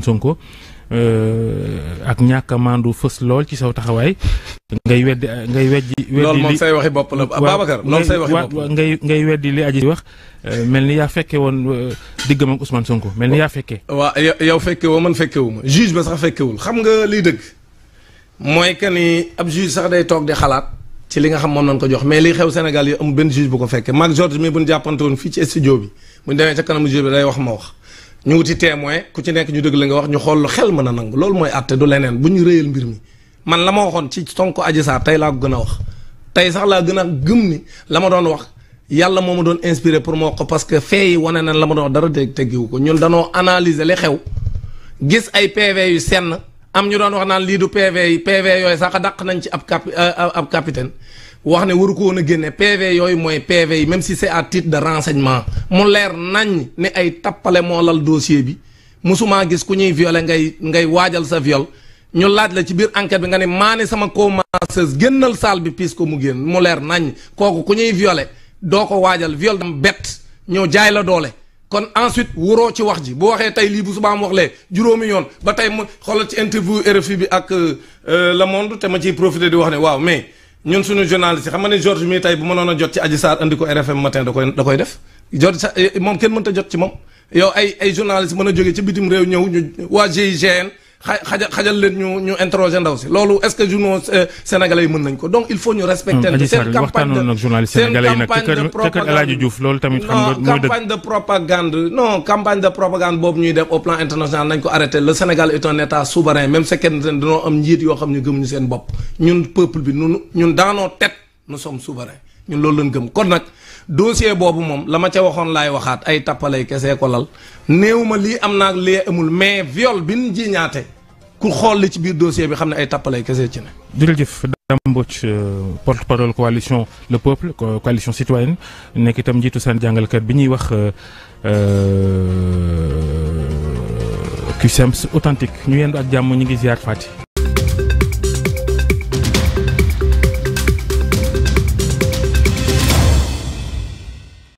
Sonko ak ñàkk a maandu fës lool ci saw taxawaay ngay weddi loolu moom say waxi bopp la Babacar loolu say waxi bopp ngay weddi li aji wax mel ni yaa fekke woon diggam ak Ousmane Sonko mel ni yaa fekkee. waaw yow fekke woo man fekke wu ma juge ba sax fekkewul xam nga liy dëgg mooy que ni ab juge sax day toog di xalaat ci li nga xam moom nañ ko jox mais liy xew Sénégal yi am benn juge bu ko fekkee maag George mi bu ñu jàppante woon fii ci studio bi bu ñu demee ca kanamu juge bi day wax ma wax ñu wuti témoin ku ci nekk ñu dëgg la nga wax ñu xool lu xel mën a nangu loolu mooy àtte du leneen bu ñu rëyal mbir mi man la ma waxoon ci Sonko Adji Sarr tey laa ko gën a wax tey sax laa gën a gëm ni la ma doon wax yàlla moo ma doon inspiré pour ma wax ko parce que fee yi wane na la ma doon wax dara teggiwu ko ñun danoo analyser li xew gis ay PV yu senn am ñu doon wax naan lii du PV yi PV yooyu sax dàq nañ ci ab capitaine wax ne waru ko woon a génne PV yooyu mooy PV yi même si c'est à titre de renseignement mu leer nañ ni ay tappale moo lal dossier bi musumaa gis ku ñuy violé ngay waajal sa viol ñu laaj la ci biir enquête bi nga ne maa ne sama co-masseuse génnal salle bi piis ko mu génn mu leer nañ kooku ku ñuy violé doo ko waajal viol dam bett ñëw jaay la doole kon ensuite wuroo ci wax ji bu waxee tey lii bu subaa mu wax lee juróomi yoon ba tey mu xoolal ci interview RFI bi ak Le Monde te ma ciy profité di wax ne waaw mais ñun suñu journaliste yi xam nga ne George mii tey bu mënoon a jot ci Adji Sarr andi ko RFM matin da koy def George sa moom kenn mënta jot ci moom yow ay journaliste mën a jógee ci bitim réew ñëw ñu waa GIGN xajal leen ñu interroger ndaw si loolu est-ce que journaux sénégalais yi mën nañ ko donc il faut ñu respecter seen campagne de propagande non campagne de propagande boobu ñuy def au plan international nañ ko arrêter le Sénégal est un état souverain même fekkee ne dañoo am njiit yoo xam ne gëmuñu seen bopp ñun peuple bi ñun dans nos têtes nous sommes souverains ñun loolu lañ gëm kon nag dossier boobu moom la ma ca waxoon laay waxaat ay tappalay kese ko lal néew ma lii am naag lii amul mais viol bi ñu jiñaate ku xool li ci biir dossier bi xam ne ay tappalay kese ci ne. jërëjëf Dame Mbodj porte-parole coalition Le Peuple coalition citoyenne nekk itam njiitu seen jàngalkat bi ñuy wax CUSEMS authentique ñu yendu ak jàmm ñu ngi ziar Fati.